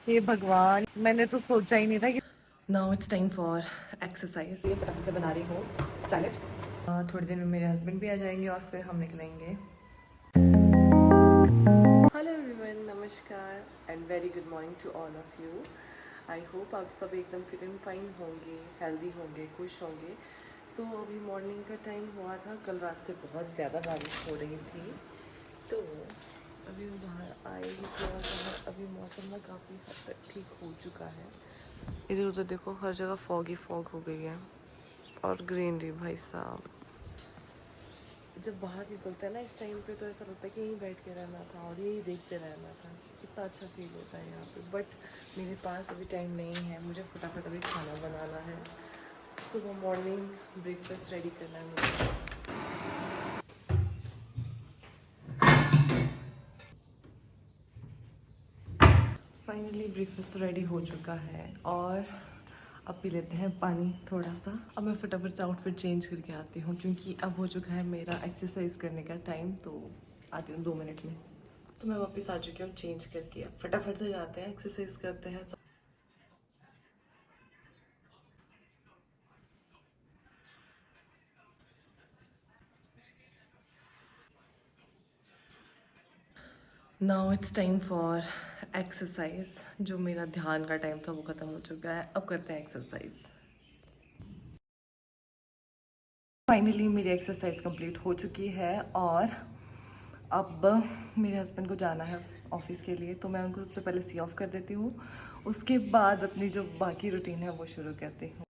हे भगवान, मैंने तो सोचा ही नहीं था कि now it's time for exercise. ये फटाफट से बना रही हूँ सैलेड। थोड़ी देर में मेरे हस्बैंड भी आ जाएंगे और फिर हम निकलेंगे। हेलो एवरीवन, नमस्कार and very good morning to all of you. I hope आप सब एकदम फिट एंड फाइन होंगे, हेल्दी होंगे, खुश होंगे। तो अभी मॉर्निंग का टाइम हुआ था, कल रात से बहुत ज़्यादा बारिश हो रही थी, तो अभी मैं बाहर आई ही थी और अभी मौसम ना काफ़ी हद तक ठीक हो चुका है। इधर उधर देखो, हर जगह फॉगी फॉग हो गई है और ग्रीनरी भाई साहब। जब बाहर निकलते हैं ना इस टाइम पे, तो ऐसा लगता है कि यहीं बैठ के रहना था और यही देखते रहना था। इतना अच्छा फील होता है यहाँ पे। बट मेरे पास अभी टाइम नहीं है, मुझे फटाफट अभी खाना बनाना है। सुबह मॉर्निंग ब्रेकफास्ट रेडी करना है मुझे। फाइनली ब्रेकफास्ट तो रेडी हो चुका है और अब पी लेते हैं पानी थोड़ा सा। अब मैं फटाफट से आउटफिट चेंज करके आती हूँ, क्योंकि अब हो चुका है मेरा एक्सरसाइज करने का टाइम। तो आती हूँ 2 मिनट में। तो मैं वापस आ चुकी हूँ चेंज करके। अब फटाफट से जाते हैं, एक्सरसाइज करते हैं। Now it's time for exercise. जो मेरा ध्यान का टाइम था वो ख़त्म हो चुका है, अब करते हैं एक्सरसाइज। फाइनली मेरी एक्सरसाइज कंप्लीट हो चुकी है और अब मेरे हस्बैंड को जाना है ऑफिस के लिए, तो मैं उनको सबसे पहले सी ऑफ कर देती हूँ। उसके बाद अपनी जो बाकी रूटीन है वो शुरू करती हूँ।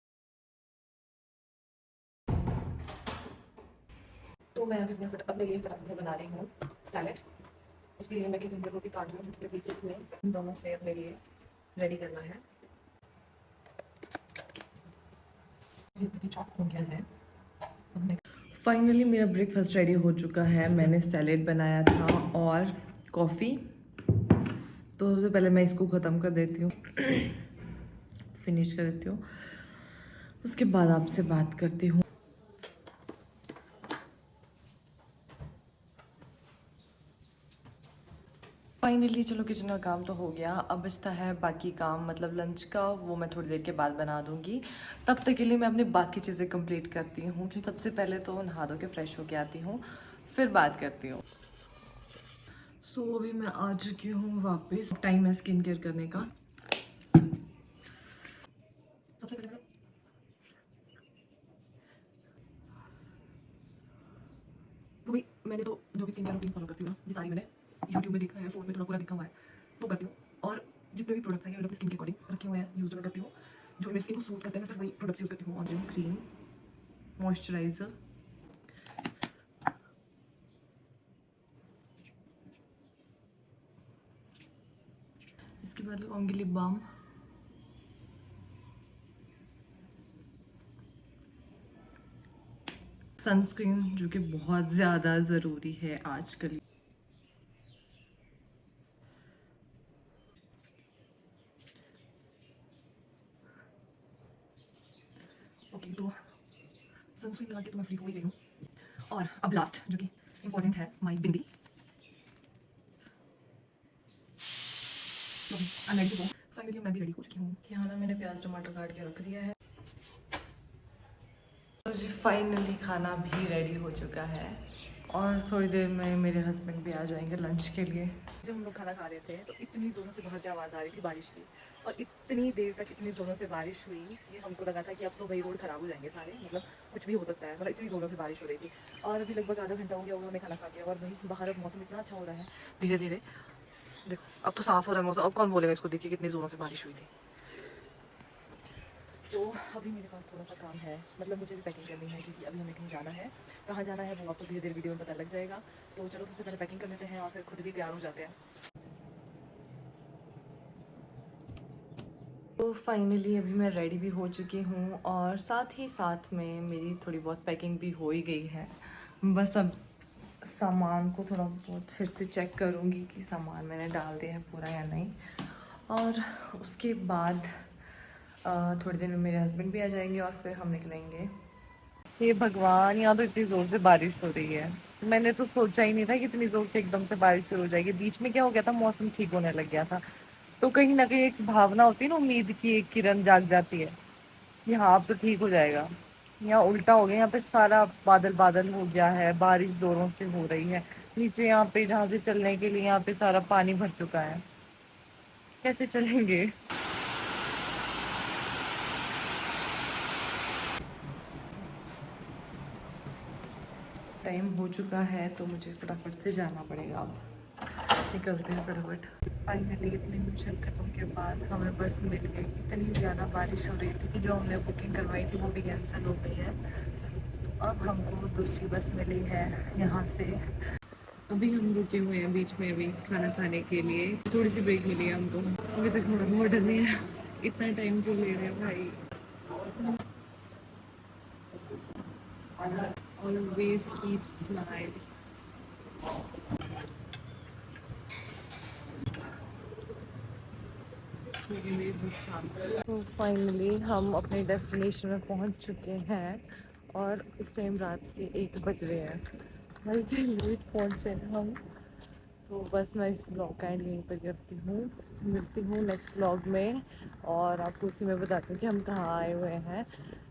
तो मैं अभी अपने लिए फटाफट से बना रही हूँ सैलेड। उसके लिए मैं क्यूकम्बर को भी काट लूँ छोटे छोटे पीसेस में। इन दोनों से अपने लिए रेडी करना है। चॉप हो गया है। फाइनली मेरा ब्रेकफास्ट रेडी हो चुका है। मैंने सैलेड बनाया था और कॉफ़ी। तो सबसे पहले मैं इसको ख़त्म कर देती हूँ, फिनिश कर देती हूँ। उसके बाद आपसे बात करती हूँ। फाइनली चलो, किचन का काम तो हो गया। अब बचता है बाकी काम, मतलब लंच का। वो मैं थोड़ी देर के बाद बना दूँगी। तब तक के लिए मैं अपनी बाकी चीज़ें कंप्लीट करती हूँ, क्योंकि सबसे पहले तो नहा धो के फ्रेश होके आती हूँ, फिर बात करती हूँ। सो अभी मैं आ चुकी हूँ वापस। टाइम है स्किन केयर करने का। सबसे पहले मैंने तो जो भी स्किन केयर रूटीन फॉलो करती हूँ ना, ये सारी मैंने यूट्यूब में देखा है, फ़ोन में थोड़ा पूरा देखा हुआ है, तो करती हूँ। और जितने भी प्रोडक्ट्स हैं ये मैंने अपनी स्किन के अकॉर्डिंग रखे हुए हैं, यूज़ जो मैं करती हूँ। जो मेरी स्किन को सूट करते हैं मैं सिर्फ वही प्रोडक्ट्स यूज़ करती हूँ। ऑनियन क्रीम, मॉइस्चराइज़र, इसके बाद लगाऊंगी लिप बाम, सनस्क्रीन जो कि बहुत ज़्यादा ज़रूरी है आजकल। ओके, तो सनस्क्रीन लगा के तो मैं फ्री हो ही गई हूँ। और अब लास्ट जो कि इम्पोर्टेंट है, माई बिंदी। तो I ready to go. Finally मैं भी रेडी हो चुकी हूँ। यहाँ ना मैंने प्याज टमाटर काट के रख दिया है। तो जी फाइनली खाना भी रेडी हो चुका है और थोड़ी देर में मेरे हस्बैंड भी आ जाएंगे लंच के लिए। जब हम लोग खाना खा रहे थे तो इतनी ज़ोरों से बाहर से आवाज़ आ रही थी बारिश की, और इतनी देर तक इतनी ज़ोरों से बारिश हुई कि हमको लगा था कि अब तो भाई रोड ख़राब हो जाएंगे सारे, मतलब कुछ भी हो सकता है, मतलब इतनी ज़ोरों से बारिश हो रही थी। और अभी लगभग आधा घंटा हो गया होगा हमें खाना खा के, और भाई बाहर अब मौसम इतना अच्छा हो रहा है धीरे धीरे। देखो अब तो साफ़ हो रहा है मौसम। अब कौन बोलेगा इसको, देखिए कितनी ज़ोरों से बारिश हुई थी। तो अभी मेरे पास थोड़ा सा काम है, मतलब मुझे भी पैकिंग करनी है, क्योंकि अभी हमें कहीं जाना है। कहाँ जाना है वो आपको धीरे धीरे वीडियो में पता लग जाएगा। तो चलो सबसे पहले पैकिंग कर लेते हैं और फिर खुद भी तैयार हो जाते हैं। तो फाइनली अभी मैं रेडी भी हो चुकी हूँ और साथ ही साथ में मेरी थोड़ी बहुत पैकिंग भी हो ही गई है। बस अब सामान को थोड़ा बहुत फिर से चेक करूँगी कि सामान मैंने डाल दिया है पूरा या नहीं। और उसके बाद थोड़ी देर में मेरे हस्बैंड भी आ जाएंगे और फिर हम निकलेंगे। हे भगवान, यहाँ तो इतनी जोर से बारिश हो रही है। मैंने तो सोचा ही नहीं था कि इतनी जोर से एकदम से बारिश शुरू हो जाएगी। बीच में क्या हो गया था, मौसम ठीक होने लग गया था, तो कहीं ना कहीं एक भावना होती है ना, उम्मीद की एक किरण जाग जाती है कि हाँ अब तो ठीक हो जाएगा। यहाँ उल्टा हो गया, यहाँ पे सारा बादल बादल हो गया है, बारिश जोरों से हो रही है। नीचे यहाँ पे जहाँ से चलने के लिए यहाँ पे सारा पानी भर चुका है, कैसे चलेंगे। टाइम हो चुका है तो मुझे फटाफट से जाना पड़ेगा। अब निकलते हैं फटाफट। फाइनली इतने मिशन खत्म के बाद हमें बस मिल गई। इतनी ज़्यादा बारिश हो रही थी कि जो हमने बुकिंग करवाई थी वो भी कैंसिल हो गई है। तो अब हमको दूसरी बस मिली है यहाँ से। अभी हम रुके हुए हैं बीच में, अभी खाना खाने के लिए थोड़ी सी ब्रेक मिली है हमको। अभी तक हमारा बहुत डर नहीं है। इतना टाइम क्यों ले रहे हैं भाई। Always keep smile. तो फाइनली हम अपने डेस्टिनेशन में पहुंच चुके हैं और इस टाइम रात के 1 बज रहे हैं। भाई इतने लेट पहुंचे हैं हम। तो बस मैं इस ब्लॉग का एंड यहीं पर करती हूँ। मिलती हूँ नेक्स्ट ब्लॉग में और आपको उसी में बताती हूँ कि हम कहाँ आए हुए हैं।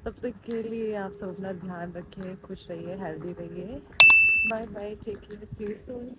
तब तक के लिए आप सब अपना ध्यान रखें, खुश रहिए, हेल्दी रहिए। Bye bye, take care, see you soon.